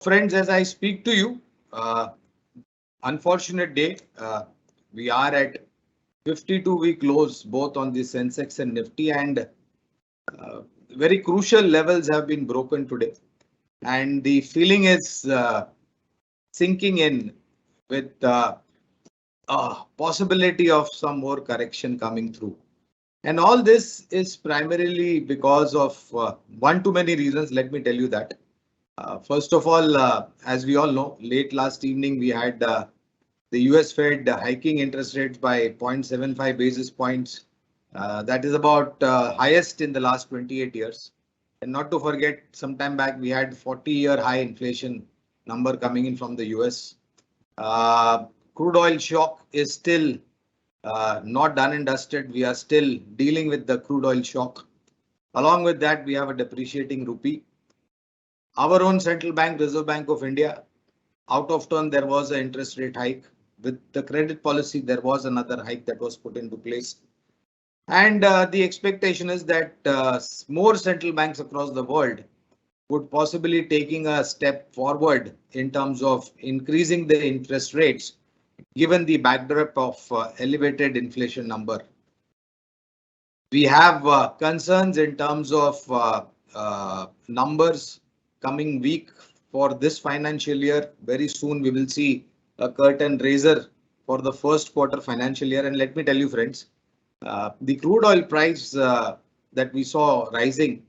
Friends, as I speak to you, uh, unfortunate day. We are at 52-week lows both on the Sensex and Nifty, and very crucial levels have been broken today. And the feeling is sinking in with possibility of some more correction coming through. And all this is primarily because of one too many reasons. Let me tell you that. First of all, as we all know, late last evening we had the US Fed hiking interest rates by 0.75 basis points. That is about highest in the last 28 years. And not to forget, sometime back we had 40-year high inflation number coming in from the US. Crude oil shock is still not done and dusted. We are still dealing with the crude oil shock. Along with that, we have a depreciating rupee. Our own central bank, Reserve Bank of India, out of turn, there was an interest rate hike. With the credit policy, there was another hike that was put into place. And the expectation is that more central banks across the world would possibly taking a step forward in terms of increasing the interest rates, given the backdrop of elevated inflation number. We have concerns in terms of numbers coming week for this financial year. Very soon we will see a curtain raiser for the first quarter financial year. And let me tell you, friends, the crude oil price that we saw rising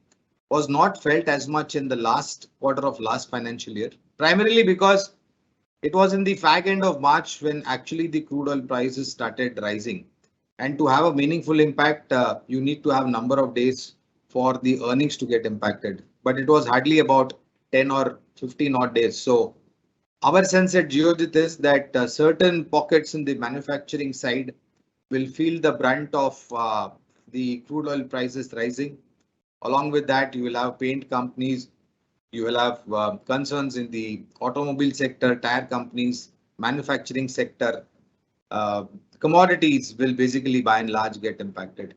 was not felt as much in the last quarter of last financial year, primarily because it was in the fag end of March when actually the crude oil prices started rising. And to have a meaningful impact, you need to have number of days for the earnings to get impacted. But it was hardly about 10 or 15 odd days. So our sense at Geojit is that certain pockets in the manufacturing side will feel the brunt of the crude oil prices rising. Along with that, you will have paint companies, you will have concerns in the automobile sector, tire companies, manufacturing sector. Uh, Commodities will basically by and large get impacted.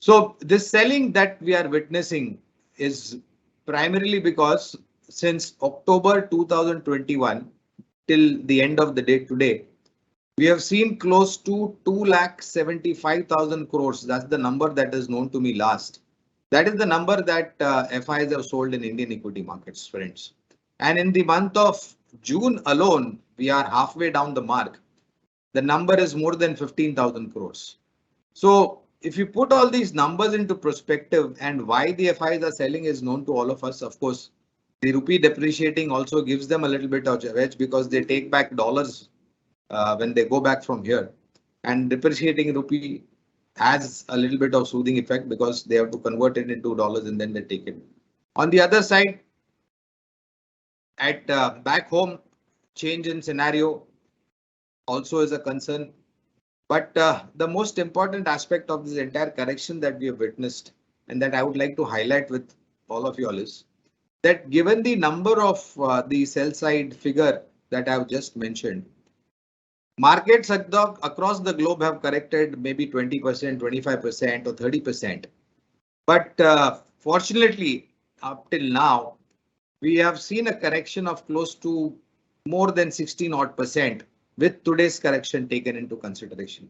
So this selling that we are witnessing is primarily because since October 2021 till the end of the day today, we have seen close to 2,75,000 crores. That's the number that is known to me last. That is the number that FIs have sold in Indian equity markets, friends. And in the month of June alone, we are halfway down the mark. The number is more than 15,000 crores. So if you put all these numbers into perspective and why the FIs are selling is known to all of us, of course, the rupee depreciating also gives them a little bit of edge because they take back dollars when they go back from here. And depreciating rupee has a little bit of soothing effect because they have to convert it into dollars and then they take it. On the other side, at back home, change in scenario also is a concern. But the most important aspect of this entire correction that we have witnessed and that I would like to highlight with all of you all is that given the number of the sell side figure that I have just mentioned, markets across the globe have corrected maybe 20%, 25% or 30%. But fortunately, up till now, we have seen a correction of close to more than 16 odd percent with today's correction taken into consideration.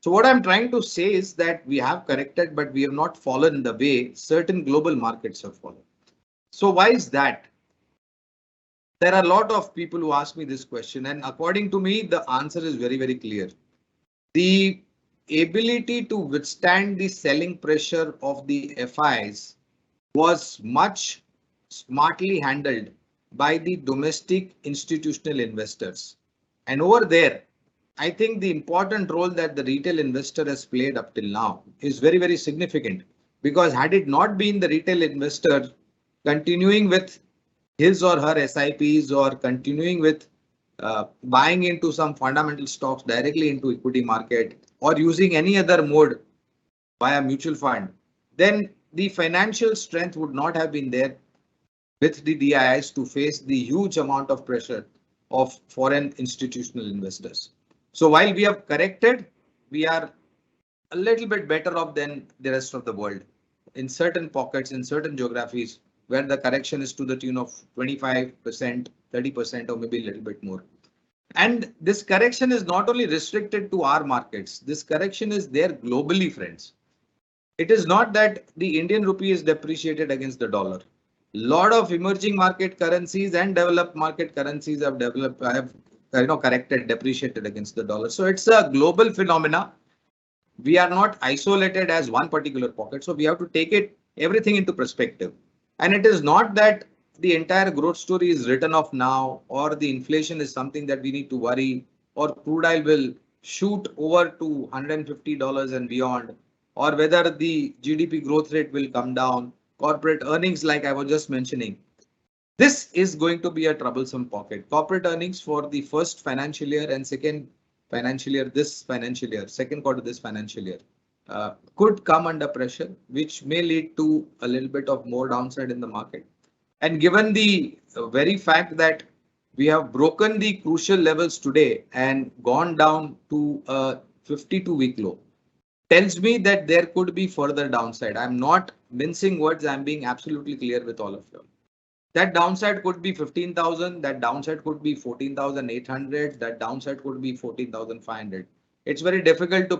So what I'm trying to say is that we have corrected, but we have not fallen the way certain global markets have fallen. So why is that? There are a lot of people who ask me this question, and according to me, the answer is very, very clear. The ability to withstand the selling pressure of the FIs was much smartly handled by the domestic institutional investors. And over there, I think the important role that the retail investor has played up till now is very, very significant because had it not been the retail investor continuing with his or her SIPs or continuing with buying into some fundamental stocks directly into equity market or using any other mode via mutual fund, then the financial strength would not have been there with the DIIs to face the huge amount of pressure of foreign institutional investors. So while we have corrected, we are a little bit better off than the rest of the world. In certain pockets, in certain geographies, where the correction is to the tune of 25%, 30%, or maybe a little bit more. And this correction is not only restricted to our markets, this correction is there globally, friends. It is not that the Indian rupee is depreciated against the dollar. Lot of emerging market currencies and developed market currencies have corrected, depreciated against the dollar. So it's a global phenomena. We are not isolated as one particular pocket. So we have to take everything into perspective. And it is not that the entire growth story is written off now, or the inflation is something that we need to worry, or crude oil will shoot over to $150 and beyond, or whether the GDP growth rate will come down, corporate earnings, like I was just mentioning. This is going to be a troublesome pocket. Corporate earnings for the first financial year and second financial year, second quarter this financial year, could come under pressure, which may lead to a little bit of more downside in the market. And given the very fact that we have broken the crucial levels today and gone down to a 52-week low, tells me that there could be further downside. I'm not mincing words. I'm being absolutely clear with all of you. That downside could be 15,000. That downside could be 14,800. That downside could be 14,500. It's very difficult to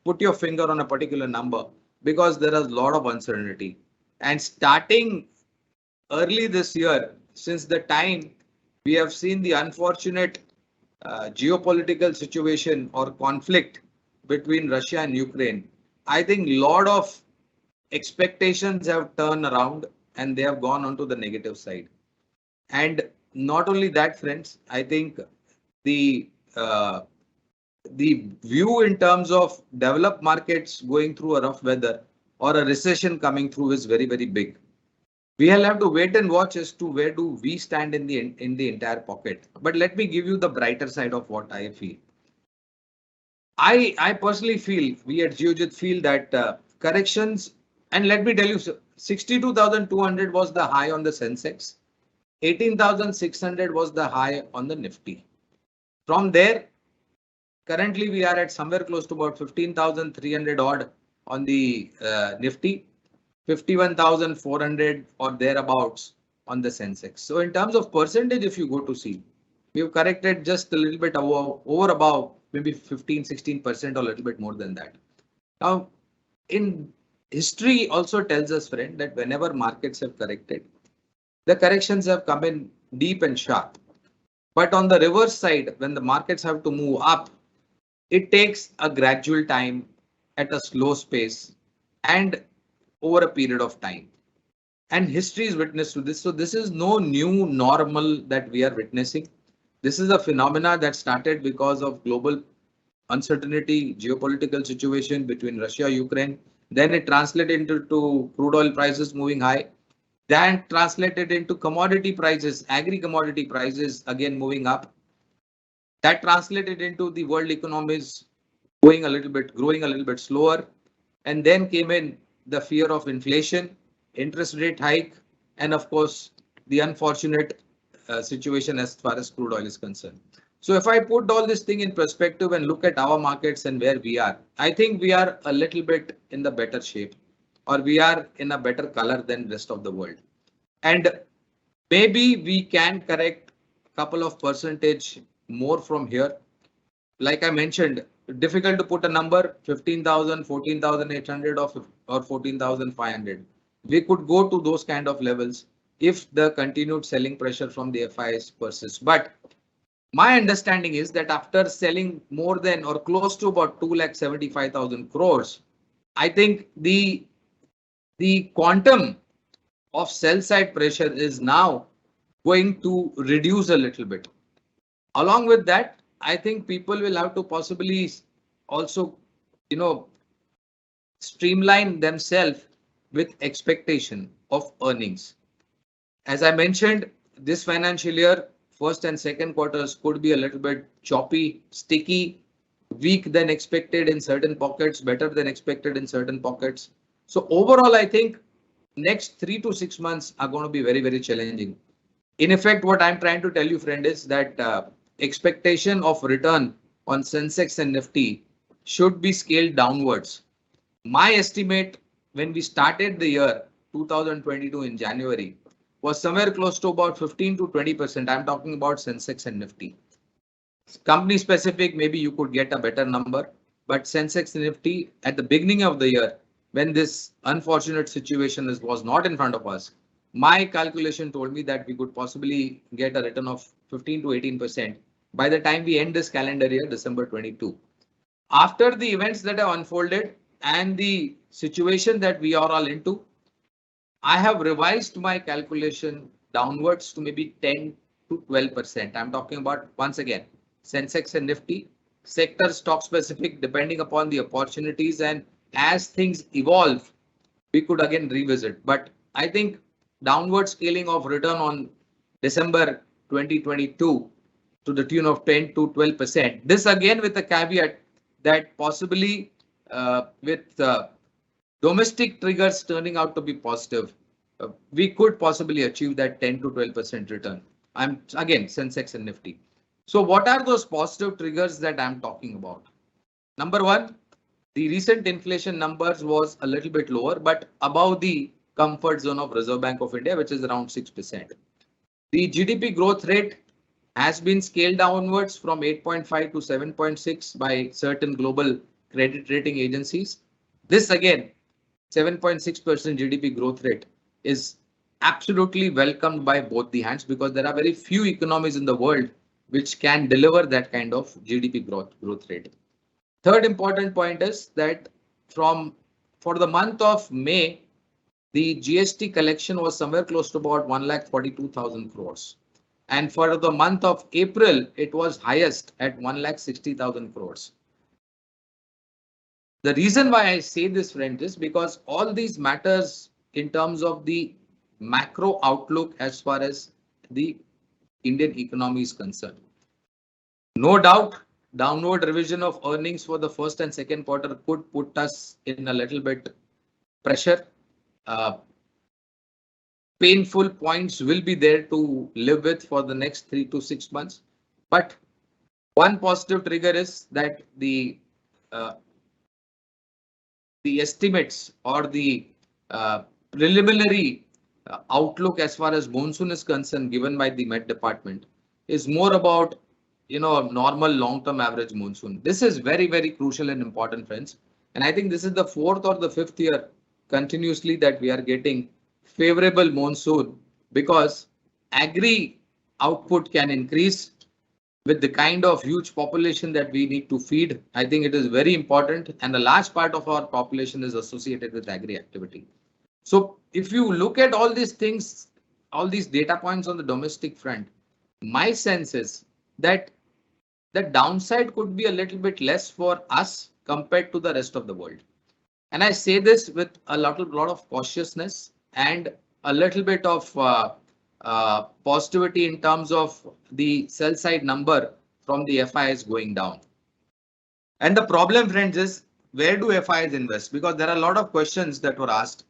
put your finger on a particular number because there is a lot of uncertainty. And starting early this year, since the time we have seen the unfortunate geopolitical situation or conflict between Russia and Ukraine, I think a lot of expectations have turned around and they have gone onto the negative side. And not only that, friends, I think the view in terms of developed markets going through a rough weather or a recession coming through is very, very big. We'll have to wait and watch as to where do we stand in the entire pocket. But let me give you the brighter side of what I feel. I personally feel, we at Geojit feel that corrections, and let me tell you, 62,200 was the high on the Sensex, 18,600 was the high on the Nifty. From there, currently we are at somewhere close to about 15,300 odd on the Nifty, 51,400 or thereabouts on the Sensex. So in terms of percentage, if you go to see, we have corrected just a little bit over about maybe 15-16% or a little bit more than that. Now, in history also tells us, friend, that whenever markets have corrected, the corrections have come in deep and sharp. But on the reverse side, when the markets have to move up, it takes a gradual time at a slow pace and over a period of time. And history is witness to this. So this is no new normal that we are witnessing. This is a phenomena that started because of global uncertainty, geopolitical situation between Russia, Ukraine. Then it translated into crude oil prices moving high. Then translated into commodity prices, agri-commodity prices again moving up. That translated into the world economies growing a little bit slower. And then came in the fear of inflation, interest rate hike, and of course, the unfortunate situation as far as crude oil is concerned. So if I put all this thing in perspective and look at our markets and where we are, I think we are a little bit in the better shape, or we are in a better color than rest of the world. And maybe we can correct a couple of percentage more from here. Like I mentioned, difficult to put a number, 15,000, 14,800 or 14,500. We could go to those kind of levels if the continued selling pressure from the FIs persists. But my understanding is that after selling more than or close to about 2,75,000 crores, I think the quantum of sell side pressure is now going to reduce a little bit. Along with that, I think people will have to possibly also, streamline themselves with expectation of earnings. As I mentioned, this financial year, first and second quarters could be a little bit choppy, sticky, weak than expected in certain pockets, better than expected in certain pockets. So overall, I think next 3 to 6 months are going to be very, very challenging. In effect, what I'm trying to tell you, friend, is that expectation of return on Sensex and Nifty should be scaled downwards. My estimate when we started the year 2022 in January was somewhere close to about 15 to 20%. I'm talking about Sensex and Nifty. Company specific, maybe you could get a better number, but Sensex and Nifty at the beginning of the year, when this unfortunate situation was not in front of us, my calculation told me that we could possibly get a return of 15 to 18% by the time we end this calendar year, December 22. After the events that have unfolded and the situation that we are all into, I have revised my calculation downwards to maybe 10 to 12%. I'm talking about, once again, Sensex and Nifty, sector stock specific, depending upon the opportunities, and as things evolve, we could again revisit. But I think downward scaling of return on December 2022 to the tune of 10 to 12%. This again with the caveat that possibly with domestic triggers turning out to be positive, we could possibly achieve that 10 to 12% return. I'm again Sensex and Nifty. So what are those positive triggers that I'm talking about? Number one, the recent inflation numbers was a little bit lower, but above the comfort zone of Reserve Bank of India, which is around 6%. The GDP growth rate has been scaled downwards from 8.5 to 7.6 by certain global credit rating agencies. This again, 7.6% GDP growth rate is absolutely welcomed by both the hands, because there are very few economies in the world which can deliver that kind of GDP growth rate. Third important point is that for the month of May, the GST collection was somewhere close to about 1,42,000 crores. And for the month of April, it was highest at 1,60,000 crores. The reason why I say this, friends, is because all these matters in terms of the macro outlook as far as the Indian economy is concerned. No doubt, downward revision of earnings for the first and second quarter could put us in a little bit pressure. Painful points will be there to live with for the next 3 to 6 months. But one positive trigger is that the estimates or the preliminary outlook as far as monsoon is concerned, given by the Met Department, is more about normal long-term average monsoon. This is very, very crucial and important, friends. And I think this is the fourth or the fifth year continuously that we are getting favorable monsoon, because agri output can increase with the kind of huge population that we need to feed. I think it is very important, and a large part of our population is associated with agri activity. So if you look at all these things, all these data points on the domestic front, my sense is that the downside could be a little bit less for us compared to the rest of the world. And I say this with a lot of cautiousness and a little bit of positivity in terms of the sell side number from the FIs going down. And the problem, friends, is where do FIs invest? Because there are a lot of questions that were asked.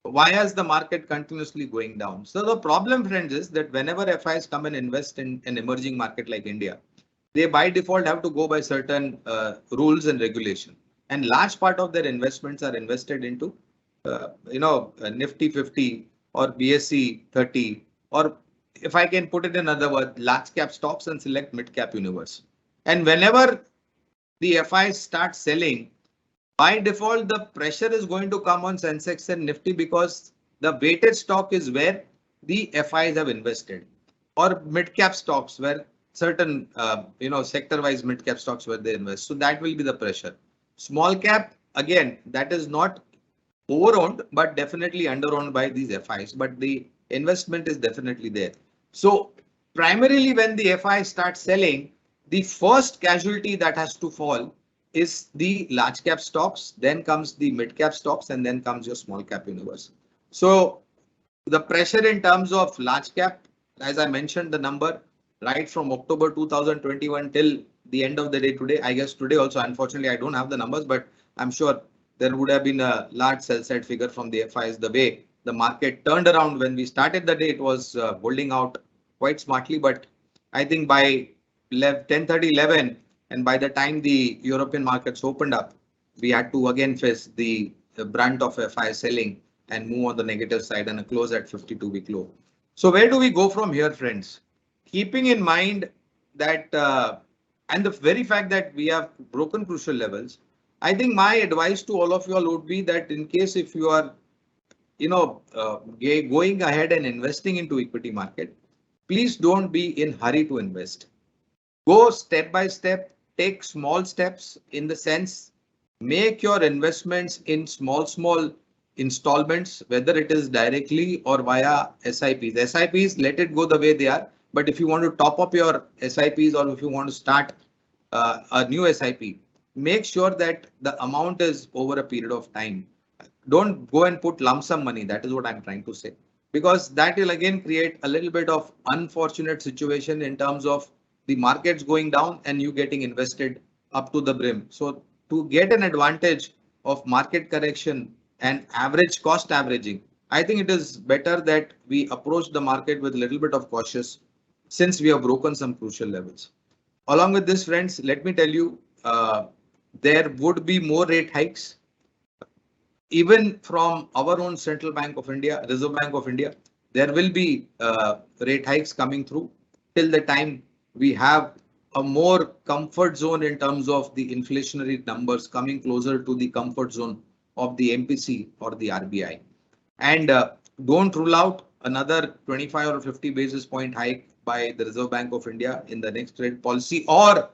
Why is the market continuously going down? So the problem, friends, is that whenever FIs come and invest in an emerging market like India, they by default have to go by certain rules and regulation. And large part of their investments are invested into, Nifty 50 or BSE 30, or if I can put it in other words, large cap stocks and select mid cap universe. And whenever the FIs start selling, by default, the pressure is going to come on Sensex and Nifty, because the weighted stock is where the FIs have invested, or mid cap stocks where certain, sector wise mid cap stocks where they invest. So that will be the pressure. Small cap, again, that is not over-owned, but definitely under-owned by these FIs, but the investment is definitely there. So primarily when the FI starts selling, the first casualty that has to fall is the large cap stocks, then comes the mid cap stocks, and then comes your small cap universe. So the pressure in terms of large cap, as I mentioned, the number right from October 2021 till the end of the day today, I guess today also, unfortunately, I don't have the numbers, but I'm sure there would have been a large sell side figure from the FIs. The way the market turned around when we started the day, it was holding out quite smartly, but I think by 10:30, 11, and by the time the European markets opened up, we had to again face the brunt of FI selling. and move on the negative side and a close at 52-week low. So where do we go from here, friends? Keeping in mind that and the very fact that we have broken crucial levels, I think my advice to all of you all would be that in case if you are going ahead and investing into equity market, please don't be in hurry to invest. Go step by step, take small steps in the sense, make your investments in small installments, whether it is directly or via SIPs. SIPs, let it go the way they are. But if you want to top up your SIPs or if you want to start a new SIP, make sure that the amount is over a period of time. Don't go and put lump sum money. That is what I'm trying to say, because that will again create a little bit of unfortunate situation in terms of the markets going down and you getting invested up to the brim. So to get an advantage of market correction and average cost averaging, I think it is better that we approach the market with a little bit of cautious since we have broken some crucial levels. Along with this, friends, let me tell you, there would be more rate hikes even from our own Central Bank of India, Reserve Bank of India. There will be rate hikes coming through till the time we have a more comfort zone in terms of the inflationary numbers coming closer to the comfort zone of the MPC or the RBI. And don't rule out another 25 or 50 basis point hike by the Reserve Bank of India in the next rate policy, or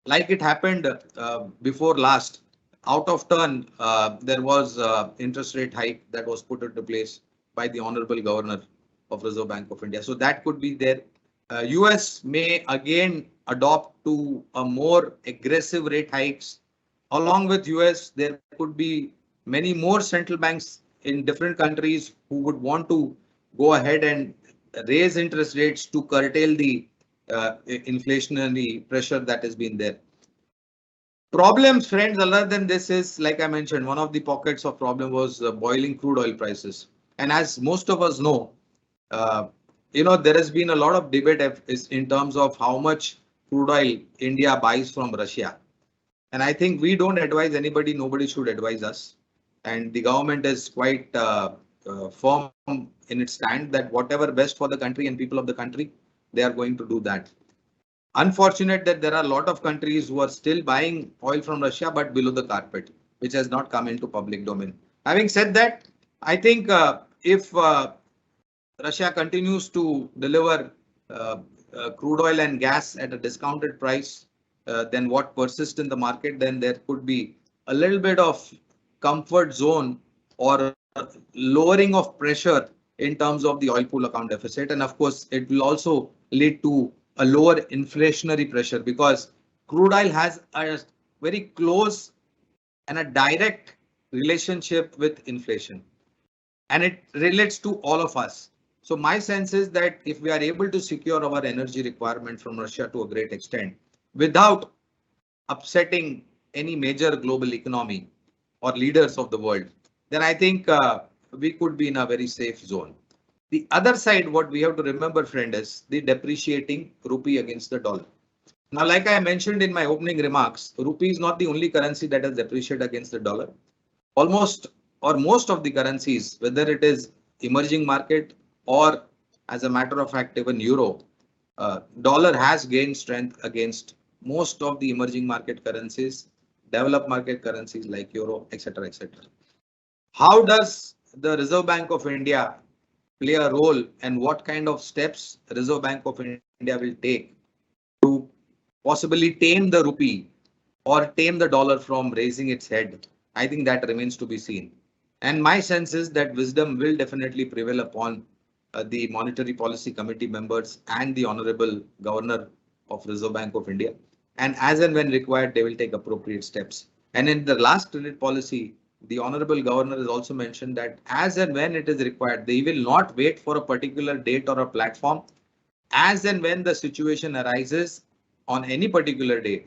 like it happened before last, out of turn, there was interest rate hike that was put into place by the Honorable Governor of Reserve Bank of India. So that could be there. US may again adopt to a more aggressive rate hikes. Along with US, there could be many more central banks in different countries who would want to go ahead and raise interest rates to curtail the inflationary pressure that has been there. Problems, friends, other than this is, like I mentioned, one of the pockets of problem was boiling crude oil prices. And as most of us know, there has been a lot of debate in terms of how much crude oil India buys from Russia. And I think we don't advise anybody, nobody should advise us. And the government is quite firm in its stand that whatever best for the country and people of the country, they are going to do that. Unfortunate that there are a lot of countries who are still buying oil from Russia, but below the carpet, which has not come into public domain. Having said that, I think if Russia continues to deliver crude oil and gas at a discounted price than what persists in the market, then there could be a little bit of comfort zone or lowering of pressure in terms of the oil pool account deficit. And of course, it will also lead to a lower inflationary pressure because crude oil has a very close and a direct relationship with inflation, and it relates to all of us. So my sense is that if we are able to secure our energy requirement from Russia to a great extent without upsetting any major global economy or leaders of the world, then I think we could be in a very safe zone. The other side, what we have to remember, friend, is the depreciating rupee against the dollar. Now, like I mentioned in my opening remarks, rupee is not the only currency that has depreciated against the dollar. Almost or most of the currencies, whether it is emerging market or as a matter of fact, even euro, dollar has gained strength against most of the emerging market currencies, developed market currencies like euro, etc., etc. How does the Reserve Bank of India play a role, and what kind of steps Reserve Bank of India will take to possibly tame the rupee or tame the dollar from raising its head? I think that remains to be seen. And my sense is that wisdom will definitely prevail upon the Monetary Policy Committee members and the Honorable Governor of Reserve Bank of India. And as and when required, they will take appropriate steps. And in the last credit policy, the Honorable Governor has also mentioned that as and when it is required, they will not wait for a particular date or a platform. As and when the situation arises on any particular day,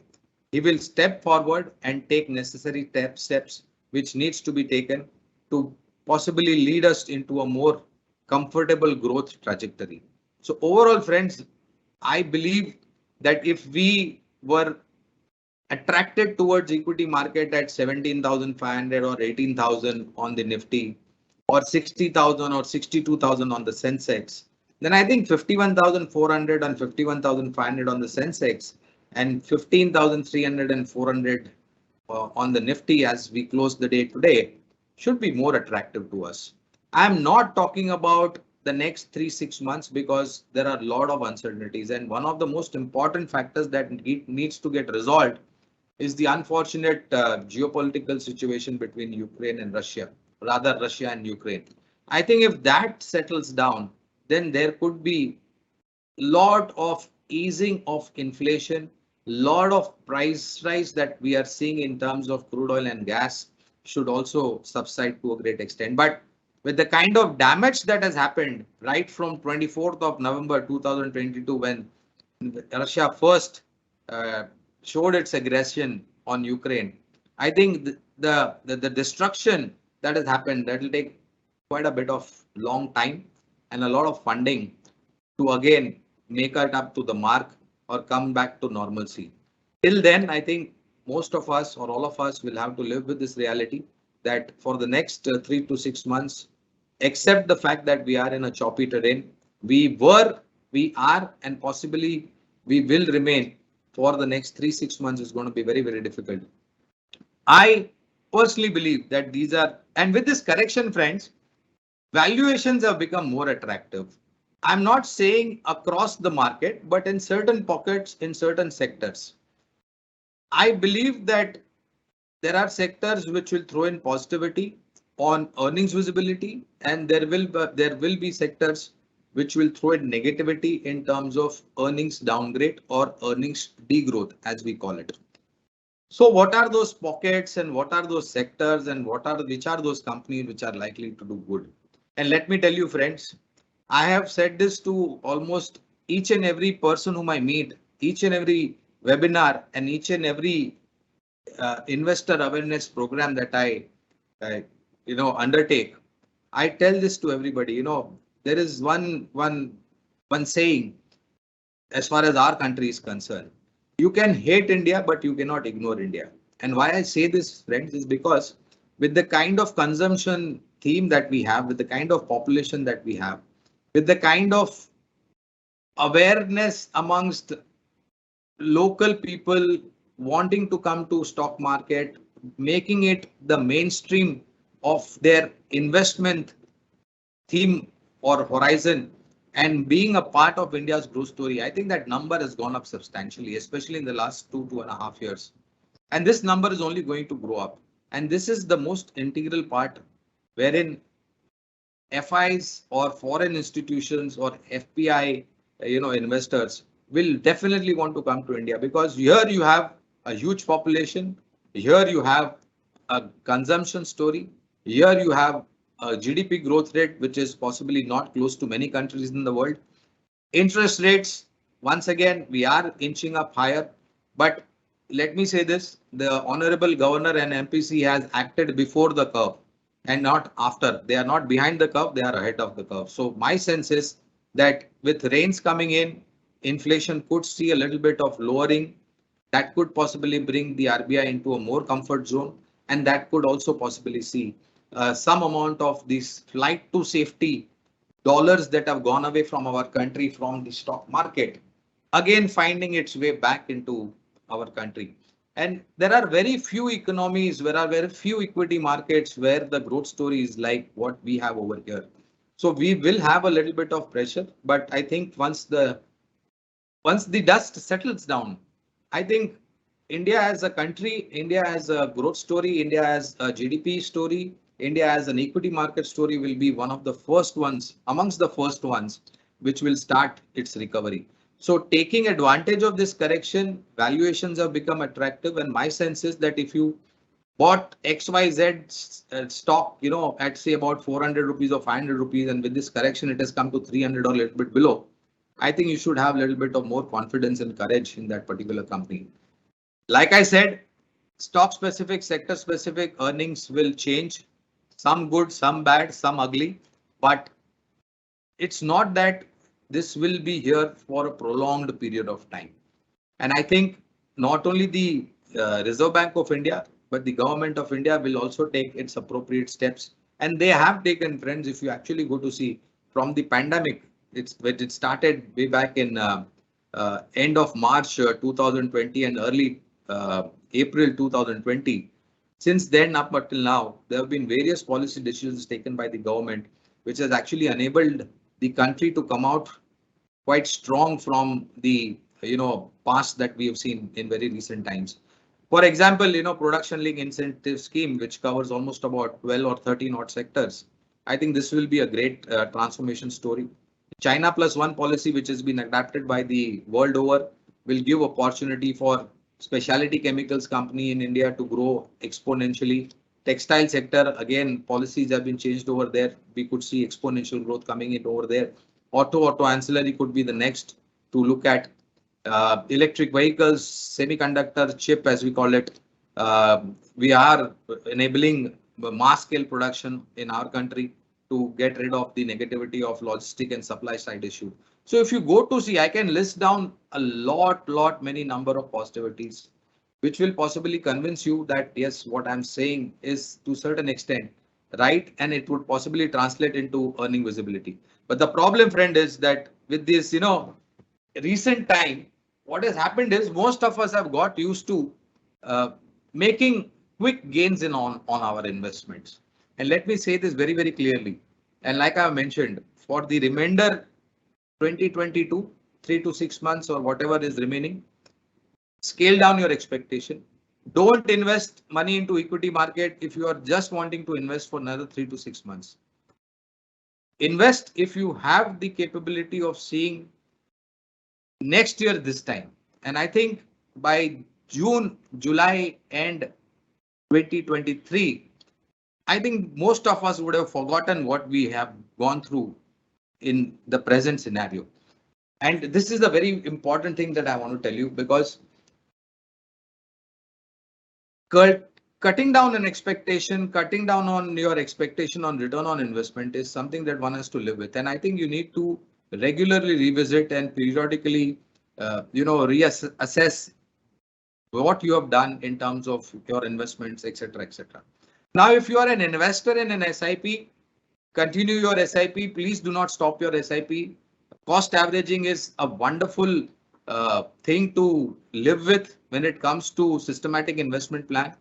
he will step forward and take necessary steps which needs to be taken to possibly lead us into a more comfortable growth trajectory. So overall, friends, I believe that if we were attracted towards equity market at 17,500 or 18,000 on the Nifty, or 60,000 or 62,000 on the Sensex, then I think 51,400 and 51,500 on the Sensex and 15,300 and 400 on the Nifty as we close the day today should be more attractive to us. I'm not talking about the next 3-6 months because there are a lot of uncertainties, and one of the most important factors that needs to get resolved is the unfortunate geopolitical situation between Ukraine and Russia, rather Russia and Ukraine. I think if that settles down, then there could be lot of easing of inflation, lot of price rise that we are seeing in terms of crude oil and gas should also subside to a great extent. But with the kind of damage that has happened right from 24th of November 2022, when Russia first uh, showed its aggression on Ukraine, I think the destruction that has happened, that will take quite a bit of long time and a lot of funding to again make it up to the mark or come back to normalcy. Till then, I think most of us or all of us will have to live with this reality that for the next 3 to 6 months, except the fact that we are in a choppy terrain, we are, and possibly we will remain for the next 3-6 months is going to be very, very difficult. I personally believe that these are, and with this correction, friends, valuations have become more attractive. I'm not saying across the market, but in certain pockets, in certain sectors. I believe that there are sectors which will throw in positivity on earnings visibility, and there will be sectors which will throw in negativity in terms of earnings downgrade or earnings degrowth, as we call it. So what are those pockets and what are those sectors and which are those companies which are likely to do good? And let me tell you, friends, I have said this to almost each and every person whom I meet, each and every webinar and each and every investor awareness program that I undertake. I tell this to everybody. There is one saying as far as our country is concerned. You can hate India, but you cannot ignore India. And why I say this, friends, is because with the kind of consumption theme that we have, with the kind of population that we have, with the kind of awareness amongst local people wanting to come to stock market, making it the mainstream of their investment theme or horizon, and being a part of India's growth story, I think that number has gone up substantially, especially in the last 2.5 years. And this number is only going to grow up. And this is the most integral part wherein FIs or foreign institutions or FPI, investors will definitely want to come to India because here you have a huge population. Here you have a consumption story. Here you have a GDP growth rate, which is possibly not close to many countries in the world. Interest rates, once again, we are inching up higher. But let me say this, the Honorable Governor and MPC has acted before the curve and not after. They are not behind the curve, they are ahead of the curve. So my sense is that with rains coming in, inflation could see a little bit of lowering. That could possibly bring the RBI into a more comfort zone, and that could also possibly see some amount of this flight to safety dollars that have gone away from our country from the stock market, again finding its way back into our country. And there are very few economies, there are very few equity markets where the growth story is like what we have over here. So we will have a little bit of pressure, but I think once the dust settles down, I think India as a country, India as a growth story, India as a GDP story, India as an equity market story will be one of the first ones, amongst the first ones, which will start its recovery. So taking advantage of this correction, valuations have become attractive. And my sense is that if you bought XYZ stock, at say about 400 rupees or 500 rupees, and with this correction, it has come to 300 or a little bit below, I think you should have a little bit of more confidence and courage in that particular company. Like I said, stock specific, sector specific earnings will change. Some good, some bad, some ugly, but it's not that this will be here for a prolonged period of time. And I think not only the Reserve Bank of India, but the government of India will also take its appropriate steps And they have taken, friends, if you actually go to see from the pandemic, it started way back in end of March 2020 and early April 2020. Since then up until now, there have been various policy decisions taken by the government, which has actually enabled the country to come out quite strong from the past that we have seen in very recent times. For example, production link incentive scheme, which covers almost about 12 or 13 odd sectors. I think this will be a great transformation story. China plus one policy, which has been adapted by the world over, will give opportunity for specialty chemicals company in India to grow exponentially. Textile sector, again, policies have been changed over there. We could see exponential growth coming in over there. Auto ancillary could be the next to look at. Electric vehicles, semiconductor chip, as we call it. We are enabling mass scale production in our country to get rid of the negativity of logistic and supply side issue. So if you go to see, I can list down a many number of positivities, which will possibly convince you that yes, what I'm saying is to a certain extent right, and it would possibly translate into earning visibility. But the problem, friend, is that with this, recent time, what has happened is most of us have got used to making quick gains on our investments. And let me say this very, very clearly. And like I mentioned, for the remainder 2022, 3 to 6 months or whatever is remaining, scale down your expectation. Don't invest money into equity market if you are just wanting to invest for another 3 to 6 months. Invest if you have the capability of seeing next year this time. And I think by June, July and 2023, I think most of us would have forgotten what we have gone through in the present scenario. And this is a very important thing that I want to tell you, because cutting down an expectation, cutting down on your expectation on return on investment is something that one has to live with. And I think you need to regularly revisit and periodically, reassess what you have done in terms of your investments, etc., etc. Now, if you are an investor in an SIP, continue your SIP. Please do not stop your SIP. Cost averaging is a wonderful thing to live with when it comes to systematic investment plan.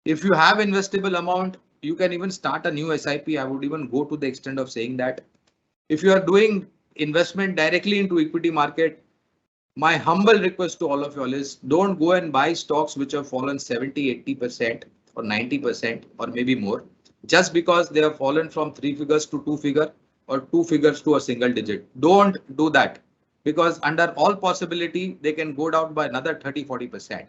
If you have investable amount, you can even start a new SIP. I would even go to the extent of saying that if you are doing investment directly into equity market, my humble request to all of you all is don't go and buy stocks which have fallen 70, 80% or 90% or maybe more, just because they have fallen from 3 figures to 2 figure or 2 figures to a single digit. Don't do that, because under all possibility, they can go down by another 30, 40%.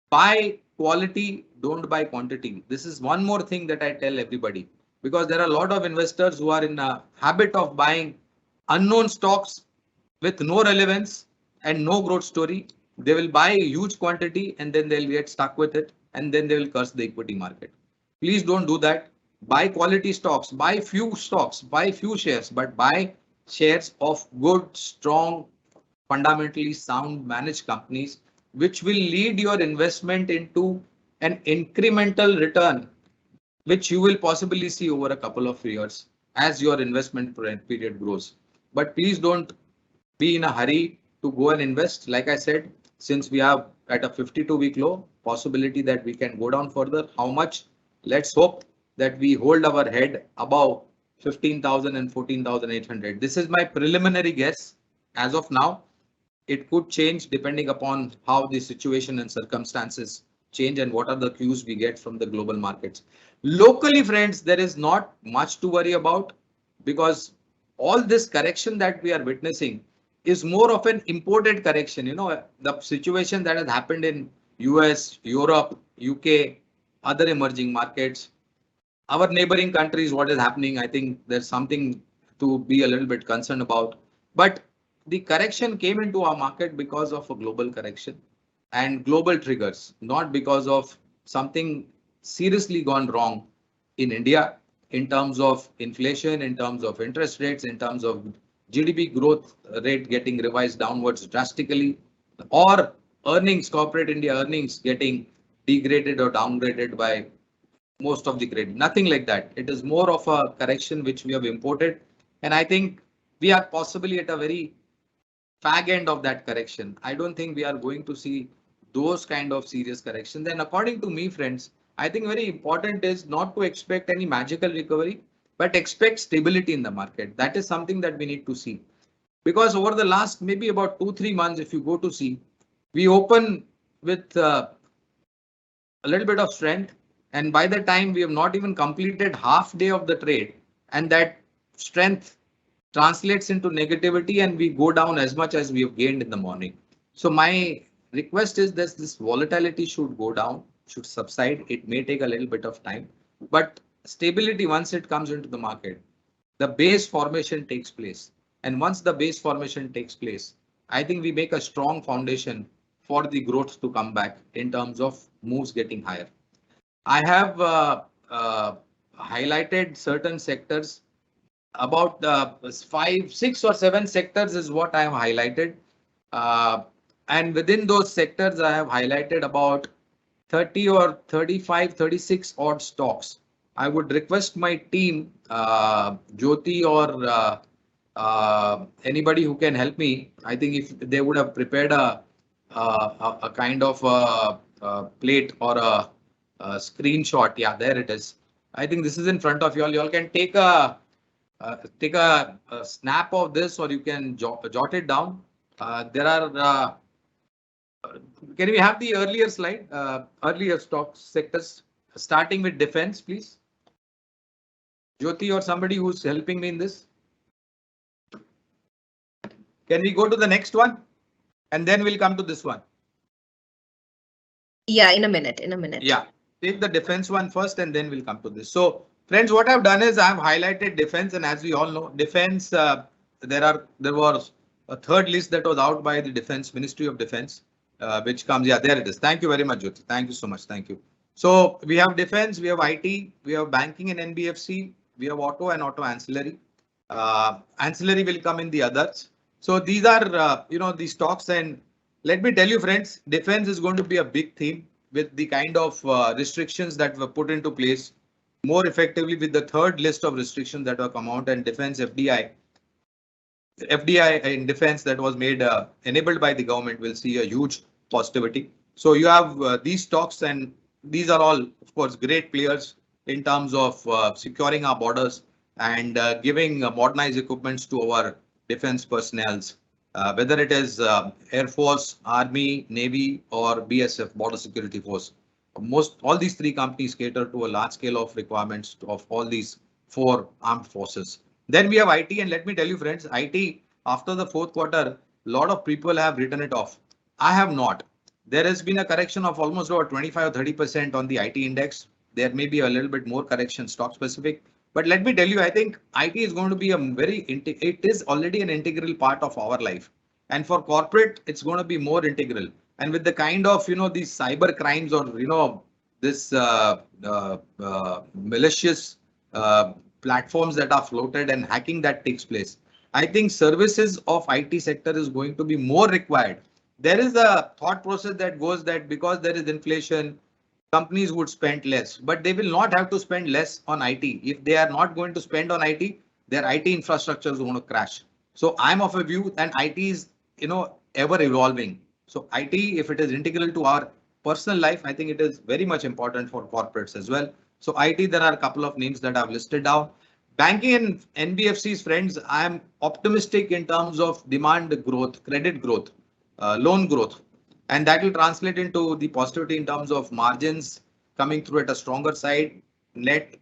Buy quality, don't buy quantity. This is one more thing that I tell everybody, because there are a lot of investors who are in a habit of buying unknown stocks with no relevance and no growth story. They will buy a huge quantity and then they'll get stuck with it and then they will curse the equity market. Please don't do that. Buy quality stocks, buy few stocks, buy few shares, but buy shares of good, strong, fundamentally sound managed companies, which will lead your investment into an incremental return, which you will possibly see over a couple of years as your investment period grows. But please don't be in a hurry to go and invest. Like I said, since we are at a 52-week low, possibility that we can go down further. How much? Let's hope that we hold our head above 15,000 and 14,800. This is my preliminary guess as of now. It could change depending upon how the situation and circumstances change and what are the cues we get from the global markets. Locally, friends, there is not much to worry about, because all this correction that we are witnessing is more of an imported correction. The situation that has happened in US, Europe, UK, other emerging markets, our neighboring countries, what is happening, I think there's something to be a little bit concerned about. But the correction came into our market because of a global correction and global triggers, not because of something seriously gone wrong in India in terms of inflation, in terms of interest rates, in terms of GDP growth rate getting revised downwards drastically, or earnings, corporate India earnings getting degraded or downgraded by most of the credit. Nothing like that. It is more of a correction which we have imported. And I think we are possibly at a very fag end of that correction. I don't think we are going to see those kind of serious corrections. And according to me, friends, I think very important is not to expect any magical recovery, but expect stability in the market. That is something that we need to see. Because over the last maybe about 2-3 months, if you go to see, we open with a little bit of strength. And by the time we have not even completed half day of the trade, and that strength translates into negativity and we go down as much as we have gained in the morning. So my request is that this volatility should go down, should subside. It may take a little bit of time, but stability, once it comes into the market, the base formation takes place. And once the base formation takes place, I think we make a strong foundation for the growth to come back in terms of moves getting higher. I have highlighted certain sectors, about 5, 6 or 7 sectors is what I have highlighted. And within those sectors, I have highlighted about 30 or 35, 36 odd stocks. I would request my team, Jyoti or anybody who can help me. I think if they would have prepared a kind of a plate or a screenshot. Yeah, there it is. I think this is in front of you all. You all can take a snap of this, or you can jot it down. There are. Can we have the earlier slide? Earlier stock sectors, starting with defense, please. Jyoti or somebody who's helping me in this. Can we go to the next one? And then we'll come to this one. Yeah, in a minute. Yeah, take the defense one first and then we'll come to this. So friends, what I've done is I've highlighted defense, and as we all know, defense, there was a third list that was out by the Defense Ministry of Defense, which comes. Yeah, there it is. Thank you very much, Jyoti. Thank you so much. Thank you. So we have defense, we have IT, we have banking and NBFC, we have auto and auto ancillary. Ancillary will come in the others. So these are, the stocks. And let me tell you, friends, defense is going to be a big theme with the kind of restrictions that were put into place more effectively with the third list of restrictions that have come out, and defense FDI in defense that was made enabled by the government will see a huge positivity. So you have these stocks, and these are all, of course, great players in terms of securing our borders and giving modernized equipments to our defense personnels, whether it is Air Force, Army, Navy, or BSF, Border Security Force. All these three companies cater to a large scale of requirements of all these 4 armed forces. Then we have IT, and let me tell you, friends, IT after the fourth quarter, a lot of people have written it off. I have not. There has been a correction of almost over 25 or 30% on the IT index. There may be a little bit more correction stock specific. But let me tell you, I think IT is going to be it is already an integral part of our life. And for corporate, it's going to be more integral. And with the kind of, these cyber crimes or, this malicious platforms that are floated and hacking that takes place, I think services of IT sector is going to be more required. There is a thought process that goes that because there is inflation, companies would spend less, but they will not have to spend less on IT. If they are not going to spend on IT, their IT infrastructure is going to crash. So I'm of a view, and IT is, ever evolving. So IT, if it is integral to our personal life, I think it is very much important for corporates as well. So IT, there are a couple of names that I've listed down. Banking and NBFCs, friends, I am optimistic in terms of demand growth, credit growth, loan growth. And that will translate into the positivity in terms of margins coming through at a stronger side, net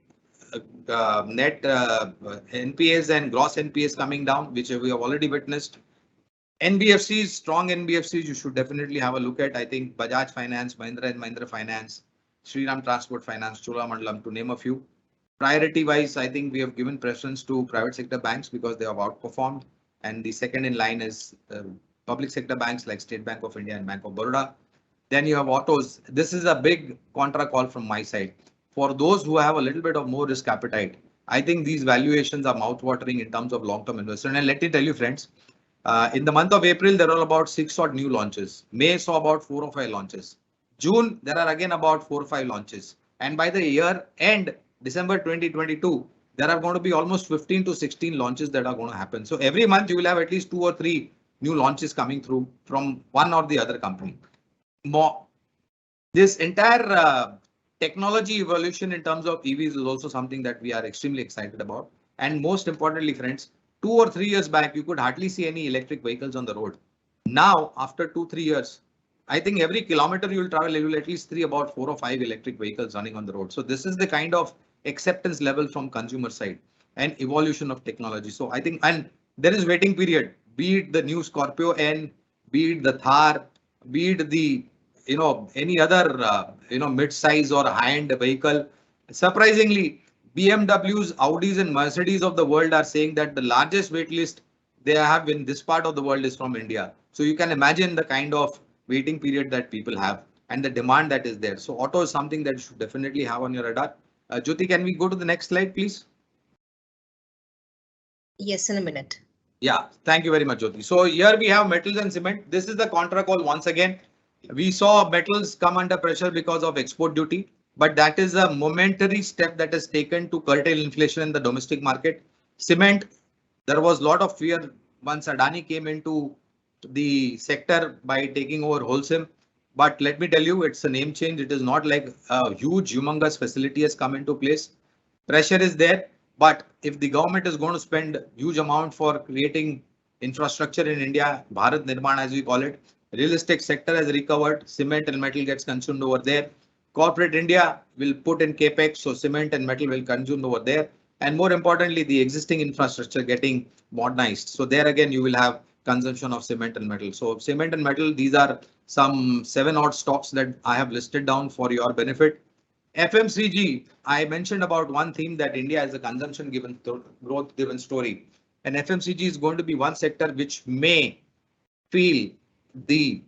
NPAs and gross NPAs coming down, which we have already witnessed. NBFCs, strong NBFCs, you should definitely have a look at. I think Bajaj Finance, Mahindra and Mahindra Finance, Shriram Transport Finance, Cholamandalam, to name a few. Priority wise, I think we have given preference to private sector banks because they have outperformed. And the second in line is public sector banks like State Bank of India and Bank of Baroda. Then you have autos. This is a big contra call from my side. For those who have a little bit of more risk appetite, I think these valuations are mouthwatering in terms of long-term investment. And let me tell you, friends, in the month of April, there are about 6 odd new launches. May saw about 4 or 5 launches. June, there are again about 4 or 5 launches. And by the year end, December 2022, there are going to be almost 15 to 16 launches that are going to happen. So every month you will have at least 2 or 3 new launches coming through from one or the other company. More, this entire technology evolution in terms of EVs is also something that we are extremely excited about. And most importantly, friends, 2 or 3 years back, you could hardly see any electric vehicles on the road. Now, after 2, 3 years, I think every kilometer you will travel, you will at least see about 4 or 5 electric vehicles running on the road. So this is the kind of acceptance level from consumer side and evolution of technology. So I think, and there is waiting period, be it the new Scorpio N, be it the Thar, be it the any other mid-size or high-end vehicle. Surprisingly, BMWs, Audis, and Mercedes of the world are saying that the largest wait list they have in this part of the world is from India. So you can imagine the kind of waiting period that people have and the demand that is there. So auto is something that you should definitely have on your radar. Jyoti, can we go to the next slide, please? Yes, in a minute. Yeah, thank you very much, Jyoti. So here we have metals and cement. This is the contra call once again. We saw metals come under pressure because of export duty, but that is a momentary step that is taken to curtail inflation in the domestic market. Cement, there was a lot of fear once Adani came into the sector by taking over Holcim. But let me tell you, it's a name change. It is not like a huge, humongous facility has come into place. Pressure is there, but if the government is going to spend huge amount for creating infrastructure in India, Bharat Nirman as we call it, real estate sector has recovered, cement and metal gets consumed over there. Corporate India will put in capex, so cement and metal will consume over there. And more importantly, the existing infrastructure getting modernized. So there again, you will have consumption of cement and metal. So cement and metal, these are some 7 odd stocks that I have listed down for your benefit. FMCG, I mentioned about one theme that India is a consumption given growth given story. And FMCG is going to be one sector which may feel the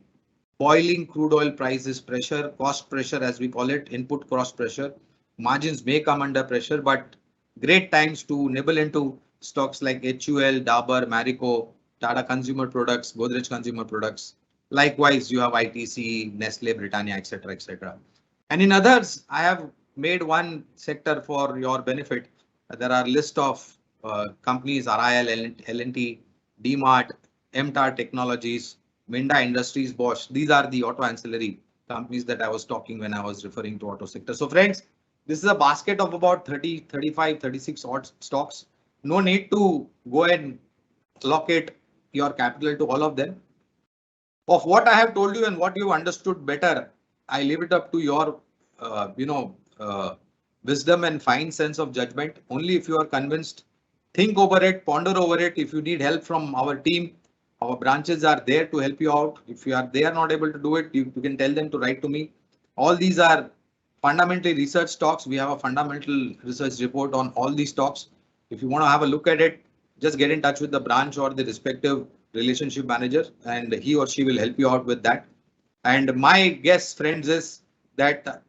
boiling crude oil prices pressure, cost pressure as we call it, input cost pressure. Margins may come under pressure, but great times to nibble into stocks like HUL, Dabur, Marico, Tata Consumer Products, Godrej Consumer Products. Likewise, you have ITC, Nestle, Britannia, etc., etc. And in others, I have made one sector for your benefit. There are list of companies, RIL, L&T, DMart, MTAR Technologies, Minda Industries, Bosch. These are the auto ancillary companies that I was talking when I was referring to auto sector. So friends, this is a basket of about 30, 35, 36 odd stocks. No need to go and allocate your capital to all of them. Of what I have told you and what you understood better, I leave it up to your, wisdom and fine sense of judgment. Only if you are convinced, think over it, ponder over it. If you need help from our team, our branches are there to help you out. If they are not able to do it, you can tell them to write to me. All these are fundamentally research stocks. We have a fundamental research report on all these stocks. If you want to have a look at it, just get in touch with the branch or the respective relationship manager, and he or she will help you out with that. And my guess, friends, is that,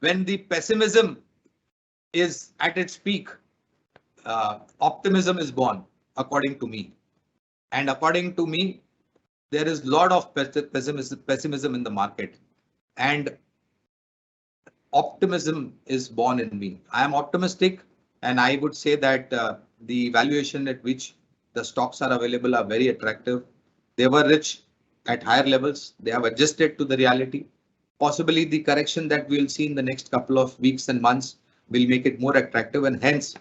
when the pessimism is at its peak, optimism is born, according to me. And according to me, there is a lot of pessimism in the market. And optimism is born in me. I am optimistic, and I would say that the valuation at which the stocks are available are very attractive. They were rich at higher levels. They have adjusted to the reality. Possibly the correction that we'll see in the next couple of weeks and months will make it more attractive, and hence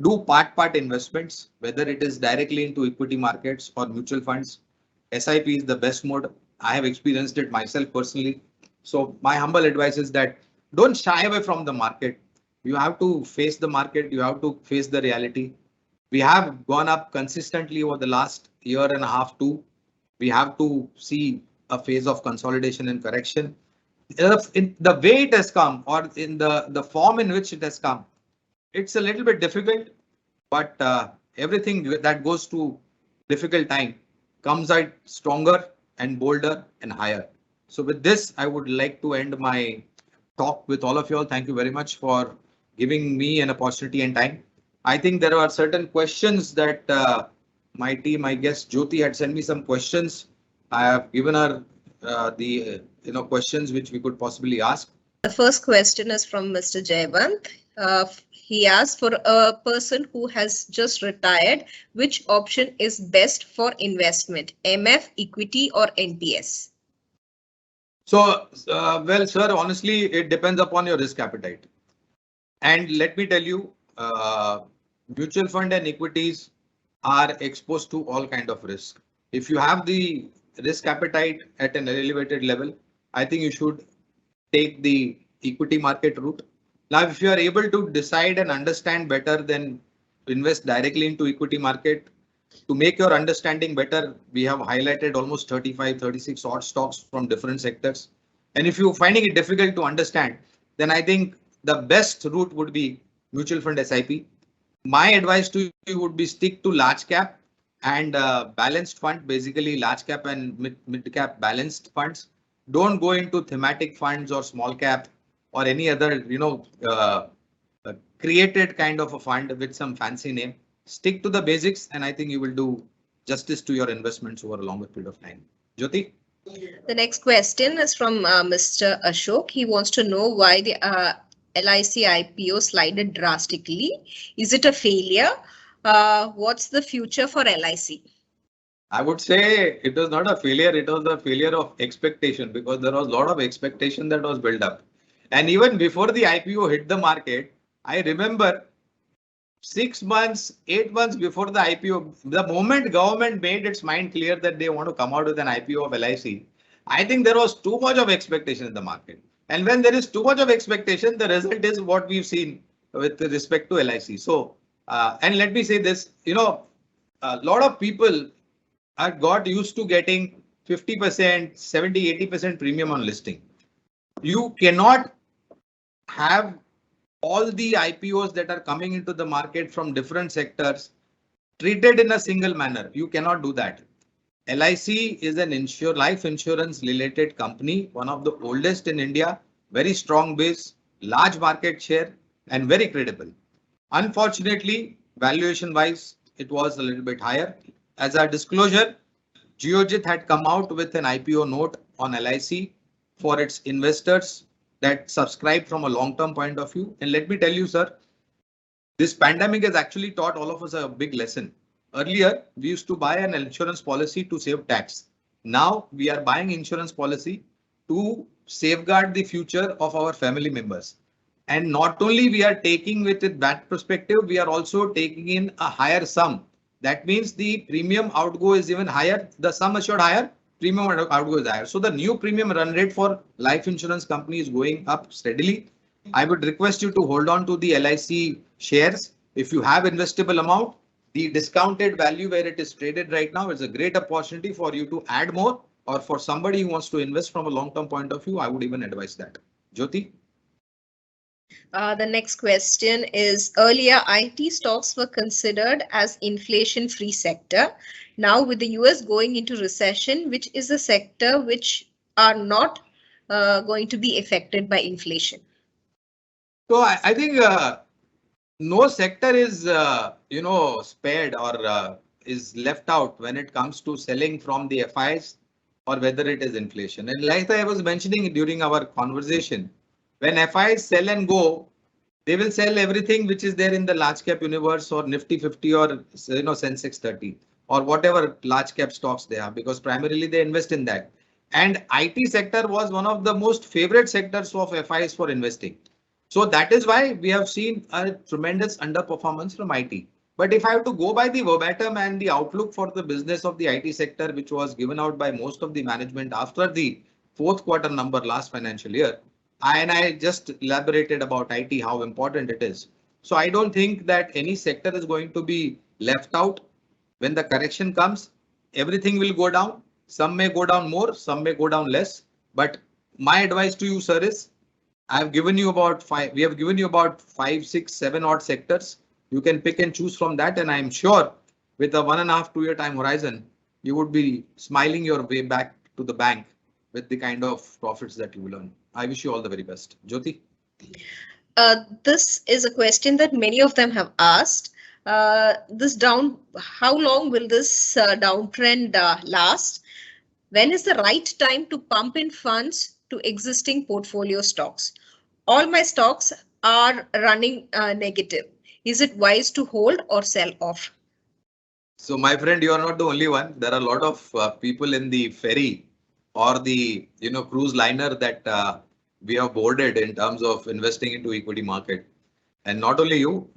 do part investments, whether it is directly into equity markets or mutual funds. SIP is the best mode. I have experienced it myself personally. So my humble advice is that don't shy away from the market. You have to face the market. You have to face the reality. We have gone up consistently over the last year and a half too. We have to see a phase of consolidation and correction. In the way it has come, or in the form in which it has come, it's a little bit difficult, but everything that goes to difficult time comes out stronger and bolder and higher. So with this, I would like to end my talk with all of you all. Thank you very much for giving me an opportunity and time. I think there are certain questions that my team, I guess Jyoti had sent me some questions. I have given her the questions which we could possibly ask. The first question is from Mr. Jayavant. He asks, for a person who has just retired, which option is best for investment, MF, equity or NPS? So, well, sir, honestly, it depends upon your risk appetite. And let me tell you, mutual fund and equities are exposed to all kind of risk. If you have the risk appetite at an elevated level, I think you should take the equity market route. Now, if you are able to decide and understand better, then invest directly into equity market. To make your understanding better, we have highlighted almost 35, 36 odd stocks from different sectors. And if you're finding it difficult to understand, then I think the best route would be mutual fund SIP. My advice to you would be stick to large cap and balanced fund, basically large cap and mid cap balanced funds. Don't go into thematic funds or small cap or any other, created kind of a fund with some fancy name. Stick to the basics, and I think you will do justice to your investments over a longer period of time. Jyoti? The next question is from Mr. Ashok. He wants to know why the LIC IPO slided drastically. Is it a failure? What's the future for LIC? I would say it was not a failure. It was a failure of expectation, because there was a lot of expectation that was built up. And even before the IPO hit the market, I remember 6 months, 8 months before the IPO, the moment government made its mind clear that they want to come out with an IPO of LIC, I think there was too much of expectation in the market. And when there is too much of expectation, the result is what we've seen with respect to LIC. So, and let me say this, a lot of people have got used to getting 50%, 70, 80% premium on listing. You cannot have all the IPOs that are coming into the market from different sectors treated in a single manner. You cannot do that. LIC is an life insurance related company, one of the oldest in India, very strong base, large market share, and very credible. Unfortunately, valuation wise, it was a little bit higher. As a disclosure, Geojit had come out with an IPO note on LIC for its investors that subscribe from a long-term point of view. And let me tell you, sir, this pandemic has actually taught all of us a big lesson. Earlier, we used to buy an insurance policy to save tax. Now we are buying insurance policy to safeguard the future of our family members. And not only we are taking with it that perspective, we are also taking in a higher sum. That means the premium outgo is even higher, the sum assured higher, premium outgo is higher. So the new premium run rate for life insurance company is going up steadily. I would request you to hold on to the LIC shares. If you have investable amount, the discounted value where it is traded right now is a great opportunity for you to add more, or for somebody who wants to invest from a long-term point of view, I would even advise that. Jyoti? The next question is, earlier IT stocks were considered as inflation-free sector. Now with the US going into recession, which is a sector which are not going to be affected by inflation? So I think no sector is, spared or is left out when it comes to selling from the FIs or whether it is inflation. And like I was mentioning during our conversation, when FIs sell and go, they will sell everything which is there in the large cap universe or Nifty 50 or Sensex 30 or whatever large cap stocks they have, because primarily they invest in that. And IT sector was one of the most favorite sectors of FIs for investing. So that is why we have seen a tremendous underperformance from IT. But if I have to go by the verbatim and the outlook for the business of the IT sector, which was given out by most of the management after the fourth quarter number last financial year, and I just elaborated about IT, how important it is. So I don't think that any sector is going to be left out. When the correction comes, everything will go down. Some may go down more, some may go down less. But my advice to you, sir, is we have given you about 5, 6, 7 odd sectors. You can pick and choose from that. And I'm sure with a 1.5 to 2 year time horizon, you would be smiling your way back to the bank with the kind of profits that you will earn. I wish you all the very best. Jyoti? This is a question that many of them have asked. How long will this downtrend last? When is the right time to pump in funds to existing portfolio stocks? all my stocks are running negative. Is it wise to hold or sell off? So my friend, you are not the only one. There are a lot of people in the ferry or the cruise liner that we have boarded in terms of investing into equity market. And not only you,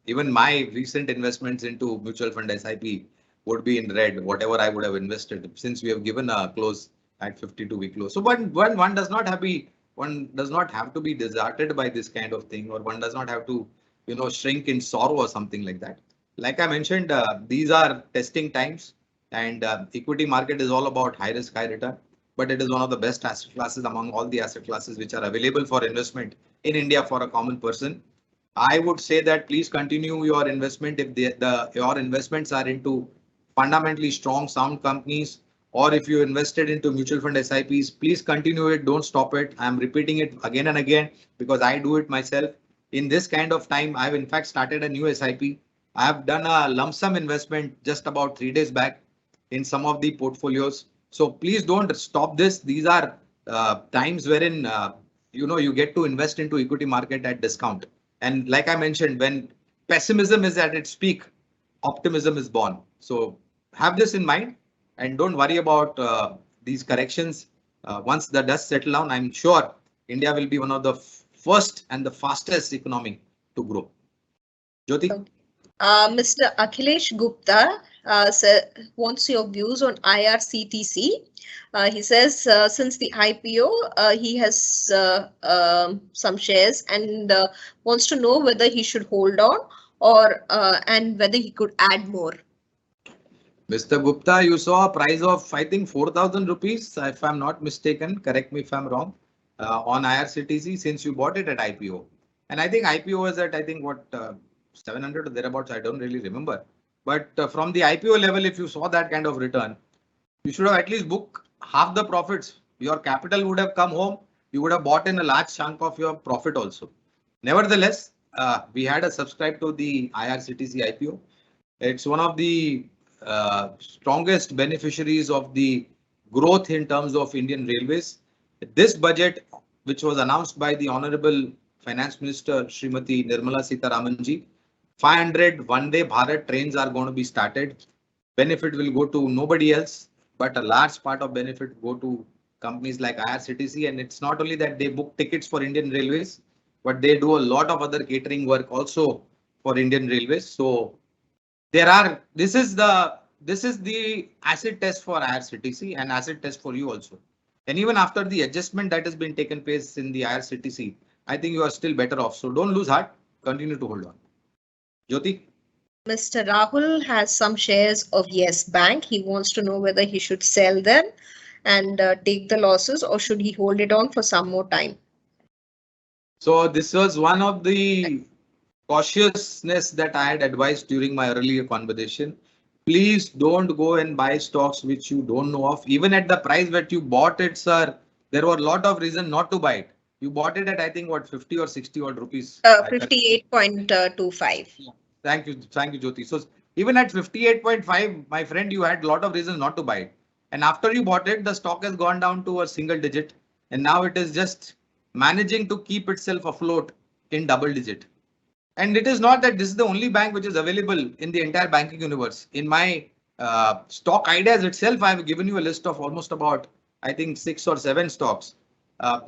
even my recent investments into mutual fund SIP would be in red, whatever I would have invested, since we have given a close at 52-week close. So one does not have to be deserted by this kind of thing, or one does not have to shrink in sorrow or something like that. Like I mentioned, these are testing times, and equity market is all about high risk, high return. But it is one of the best asset classes among all the asset classes which are available for investment in India for a common person. I would say that please continue your investment if your investments are into fundamentally strong, sound companies, or if you invested into mutual fund SIPs, please continue it. Don't stop it. I'm repeating it again and again because I do it myself. In this kind of time, I've in fact started a new SIP. I have done a lump sum investment just about 3 days back in some of the portfolios. So please don't stop this. These are times wherein you get to invest into equity market at discount. And like I mentioned, when pessimism is at its peak, optimism is born. So have this in mind and don't worry about these corrections. Once the dust settle down, I'm sure India will be one of the first and the fastest economy to grow. Jyoti? Mr. Akhilesh Gupta wants your views on IRCTC. He says since the IPO, he has some shares and wants to know whether he should hold on or and whether he could add more. Mr. Gupta, you saw a price of, I think, 4,000 rupees, if I'm not mistaken. Correct me if I'm wrong, on IRCTC since you bought it at IPO. And I think IPO was at, I think, what, 700 or thereabouts. I don't really remember. But from the IPO level, if you saw that kind of return, you should have at least booked half the profits. Your capital would have come home. You would have bought in a large chunk of your profit also. Nevertheless, we had a subscribe to the IRCTC IPO. It's one of the strongest beneficiaries of the growth in terms of Indian Railways. This budget, which was announced by the Honorable Finance Minister Srimati Nirmala Sitharamanji, 500 Vande Bharat trains are going to be started. Benefit will go to nobody else, but a large part of benefit go to companies like IRCTC. And it's not only that they book tickets for Indian Railways, but they do a lot of other catering work also for Indian Railways. So this is the acid test for IRCTC and acid test for you also. And even after the adjustment that has been taken place in the IRCTC, I think you are still better off. So don't lose heart. Continue to hold on. Jyoti? Mr. Rahul has some shares of Yes Bank. He wants to know whether he should sell them and take the losses or should he hold it on for some more time. So this was one of the cautiousness that I had advised during my earlier conversation. Please don't go and buy stocks which you don't know of. Even at the price that you bought it, sir, there were a lot of reasons not to buy it. You bought it at, I think, what, 50 or 60 odd rupees? 58.25. Thank you, Jyoti. So even at 58.5, my friend, you had a lot of reasons not to buy it. And after you bought it, the stock has gone down to a single digit. And now it is just managing to keep itself afloat in double digit. And it is not that this is the only bank which is available in the entire banking universe. In my stock ideas itself, I have given you a list of almost about, I think, 6 or 7 stocks.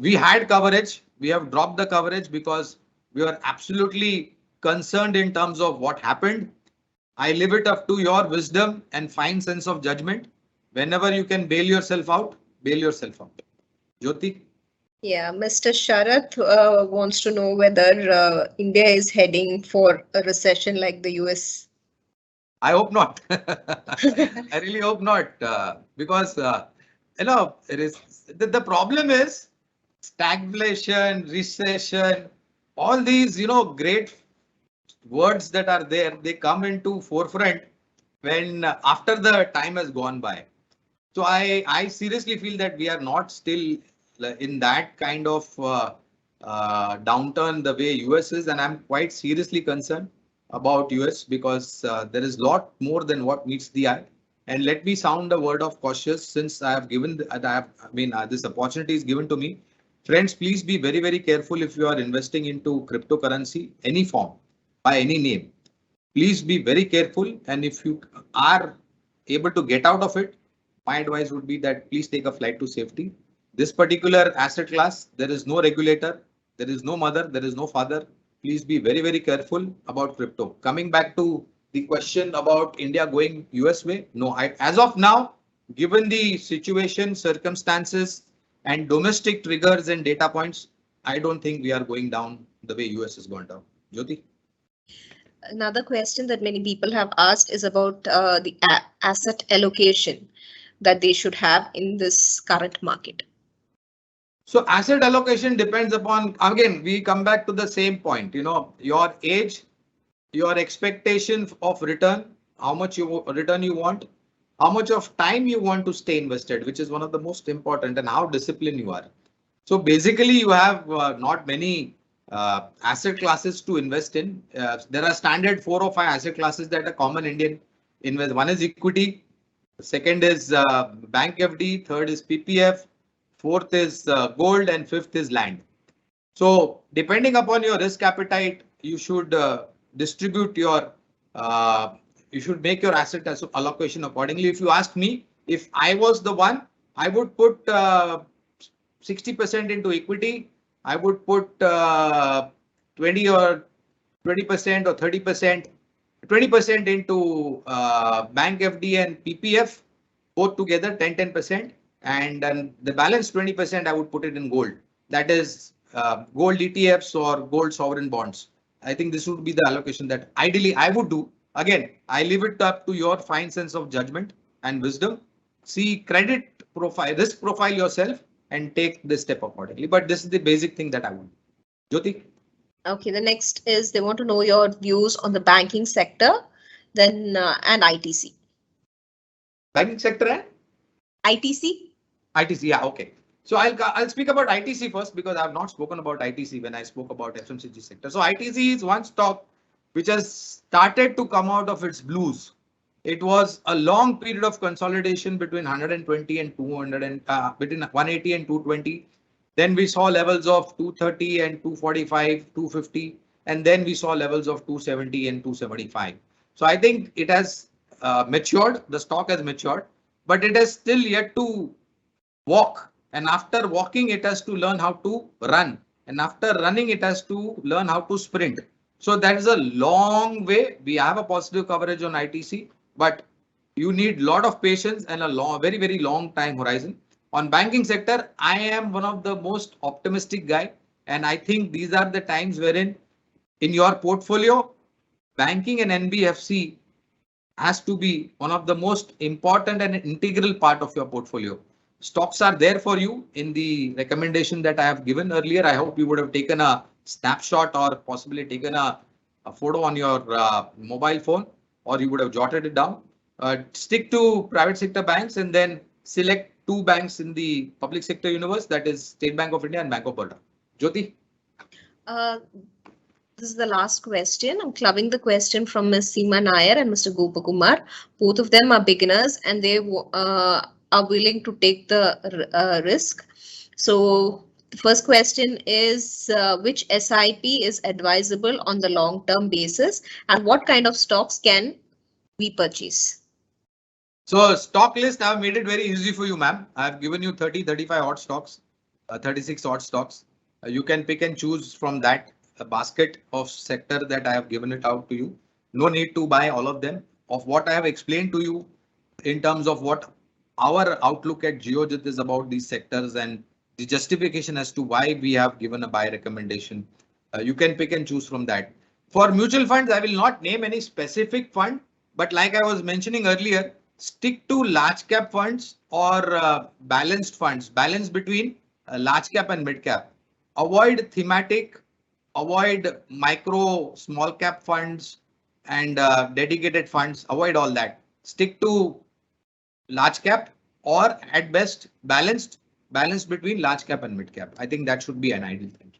We had coverage. We have dropped the coverage because we are absolutely concerned in terms of what happened. I leave it up to your wisdom and fine sense of judgment. Whenever you can bail yourself out, bail yourself out. Jyoti? Yeah, Mr. Sharath wants to know whether India is heading for a recession like the US. I hope not. I really hope not, because it is the problem is stagflation, recession, all these great words that are there. They come into forefront when after the time has gone by. So I seriously feel that we are not still in that kind of downturn the way US is, and I'm quite seriously concerned about US because there is a lot more than what meets the eye. And let me sound a word of cautious since I have given this opportunity is given to me. Friends, please be very, very careful if you are investing into cryptocurrency, any form, by any name. Please be very careful. And if you are able to get out of it, my advice would be that please take a flight to safety. This particular asset class, there is no regulator, there is no mother, there is no father. Please be very, very careful about crypto. Coming back to the question about India going US way, no, as of now, given the situation, circumstances, and domestic triggers and data points, I don't think we are going down the way US has gone down. Jyoti? Another question that many people have asked is about the asset allocation that they should have in this current market. So asset allocation depends upon, again, we come back to the same point, your age, your expectation of return, how much return you want, how much of time you want to stay invested, which is one of the most important, and how disciplined you are. So basically you have not many asset classes to invest in. There are standard 4 or 5 asset classes that a common Indian invest. One is equity, second is bank FD, third is PPF, fourth is gold, and fifth is land. So depending upon your risk appetite, you should distribute your, you should make your asset allocation accordingly. If you ask me, if I was the one, I would put 60% into equity. I would put 20% or 30%, 20% into bank FD and PPF, both together 10%. And then the balance 20% I would put it in gold. That is gold ETFs or gold sovereign bonds. I think this would be the allocation that ideally I would do. Again, I leave it up to your fine sense of judgment and wisdom. See credit profile, risk profile yourself and take this step accordingly. But this is the basic thing that I would do. Jyoti? Okay, the next is they want to know your views on the banking sector, then and ITC. Banking sector and ITC? ITC, yeah, okay. So I'll speak about ITC first because I have not spoken about ITC when I spoke about FMCG sector. So ITC is one stock which has started to come out of its blues. It was a long period of consolidation between 120 and 200 and between 180 and 220. Then we saw levels of 230 and 245, 250, and then we saw levels of 270 and 275. So I think it has matured. The stock has matured, but it has still yet to walk. And after walking, it has to learn how to run. And after running, it has to learn how to sprint. So that is a long way. We have a positive coverage on ITC, but you need a lot of patience and a long, very, very long time horizon. On banking sector, I am one of the most optimistic guy. And I think these are the times wherein in your portfolio, banking and NBFC has to be one of the most important and integral part of your portfolio. Stocks are there for you in the recommendation that I have given earlier. I hope you would have taken a snapshot or possibly taken a photo on your mobile phone, or you would have jotted it down. Stick to private sector banks and then select 2 banks in the public sector universe, that is State Bank of India and Bank of Baroda. Jyoti? This is the last question. I'm clubbing the question from Ms. Seema Nair and Mr. Gopakumar. Both of them are beginners and they are willing to take the risk. So the first question is which SIP is advisable on the long-term basis and what kind of stocks can we purchase? So stock list, I've made it very easy for you, ma'am. I've given you 30, 35 odd stocks, 36 odd stocks. You can pick and choose from that a basket of sector that I have given it out to you. No need to buy all of them. Of what I have explained to you in terms of what our outlook at Geojit is about these sectors and the justification as to why we have given a buy recommendation. You can pick and choose from that. For mutual funds, I will not name any specific fund, but like I was mentioning earlier, stick to large cap funds or balanced funds, balance between large cap and mid cap. Avoid thematic, avoid micro small cap funds and dedicated funds. Avoid all that. Stick to large cap or at best balanced between large cap and mid cap. I think that should be an ideal thing.